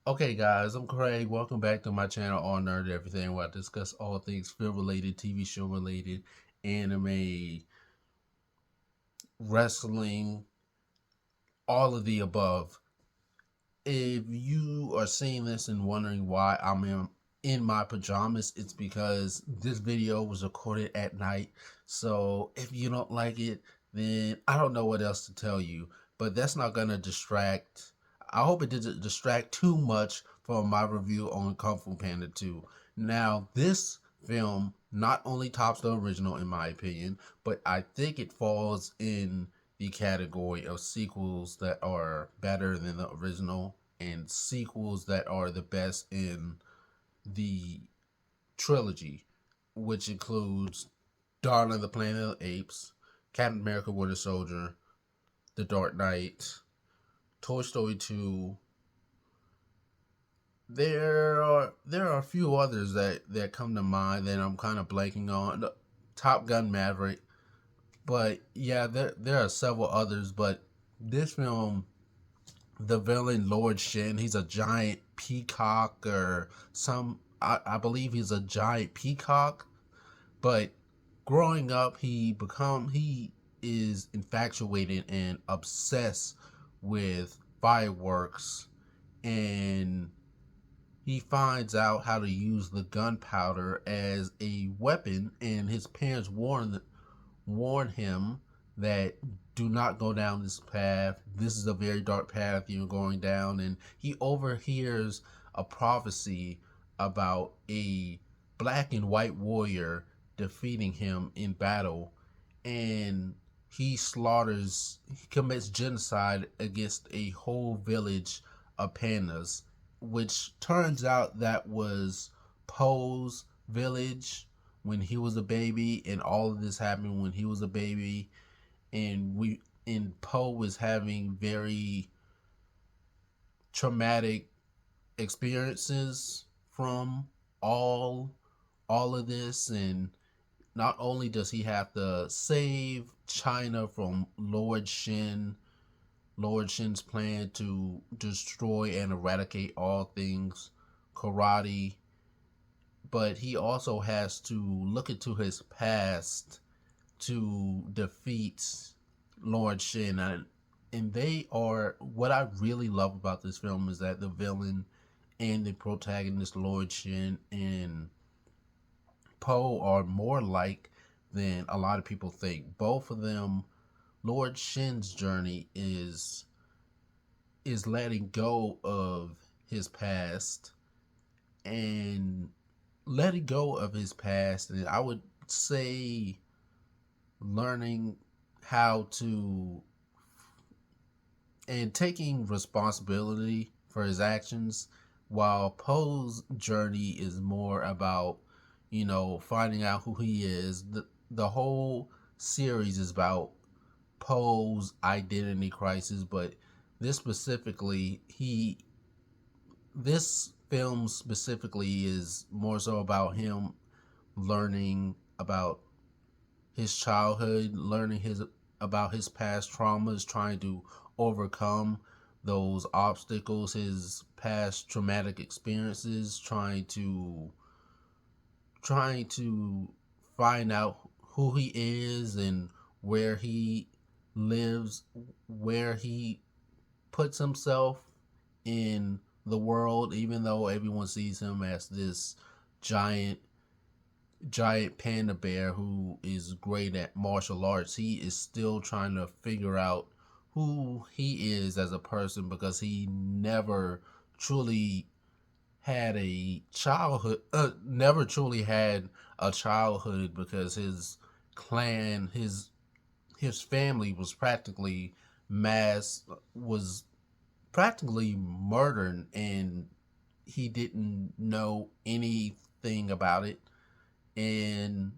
Okay, guys, I'm Craig. Welcome back to my channel, All Nerd Everything, where I discuss all things film related, TV show related, anime, wrestling, all of the above. If you are seeing this and wondering why I'm in my pajamas, it's because this video was recorded at night. So if you don't like it, then I don't know what else to tell you. But that's not gonna distract. I hope it didn't distract too much from my review on Kung Fu Panda 2. Now, this film not only tops the original in my opinion, but I think it falls in the category of sequels that are better than the original and sequels that are the best in the trilogy, which includes Dawn of the Planet of the Apes, Captain America Winter Soldier, The Dark Knight, Toy Story 2. There are a few others that come to mind that I'm kind of blanking on. Top Gun Maverick, but yeah, there are several others, but this film, the villain Lord Shin, he's a giant peacock or some. I believe he's a giant peacock. But growing up, he is infatuated and obsessed with fireworks, and he finds out how to use the gunpowder as a weapon. And his parents warn him that do not go down this path. This is a very dark path you're going down. And he overhears a prophecy about a black and white warrior defeating him in battle. And he commits genocide against a whole village of pandas, which turns out that was Poe's village when he was a baby, and all of this happened when he was a baby, and Poe was having very traumatic experiences from all all of this. And not only does he have to save China from Lord Shin's plan to destroy and eradicate all things karate, but he also has to look into his past to defeat Lord Shin. And they are what I really love about this film is that the villain and the protagonist Lord Shin and Poe are more alike than a lot of people think. Both of them, Lord Shin's journey is letting go of his past and and I would say learning how to and taking responsibility for his actions, while Poe's journey is more about, finding out who he is. The whole series is about Poe's identity crisis, but this specifically, this film specifically is more so about him learning about his childhood, learning his about his past traumas, trying to overcome those obstacles, his past traumatic experiences, trying to find out who he is and where he lives, where he puts himself in the world, even though everyone sees him as this giant panda bear who is great at martial arts. He is still trying to figure out who he is as a person, because he truly had a never truly had a childhood, because his clan, his family was practically murdered, and he didn't know anything about it. And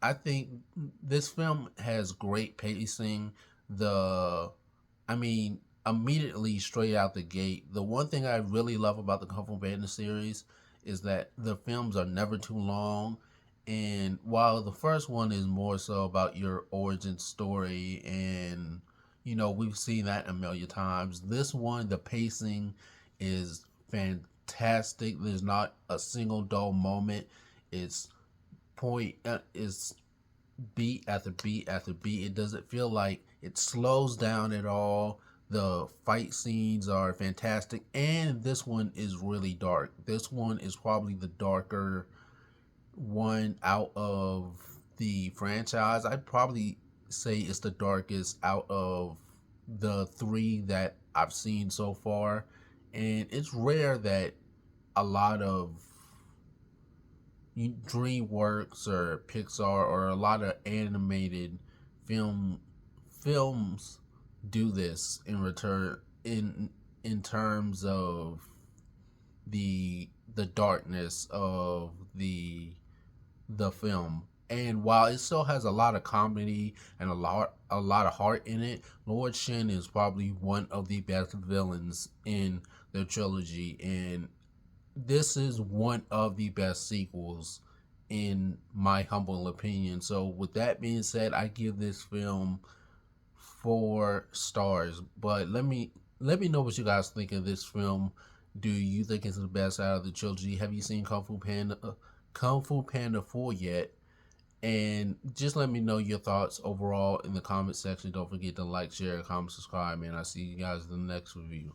I think this film has great pacing. The, I mean, immediately straight out the gate, the one thing I really love about the Kung Fu Panda series is that the films are never too long. And while the first one is more so about your origin story, and we've seen that a million times, this one, the pacing is fantastic. There's not a single dull moment. It's it's beat after beat after beat. It doesn't feel like it slows down at all. The fight scenes are fantastic, and this one is really dark. This one is probably the darker one out of the franchise. I'd probably say it's the darkest out of the three that I've seen so far. And it's rare that a lot of DreamWorks or Pixar or a lot of animated film films do this in return in terms of the darkness of the film. And while it still has a lot of comedy and a lot of heart in it, Lord Shin is probably one of the best villains in the trilogy, and this is one of the best sequels in my humble opinion. So with that being said, I give this film 4 stars. But let me know what you guys think of this film. Do you think it's the best out of the trilogy? Have you seen Kung Fu Panda 4 yet? And just let me know your thoughts overall in the comment section. Don't forget to like, share, comment, subscribe, man. I'll see you guys in the next review.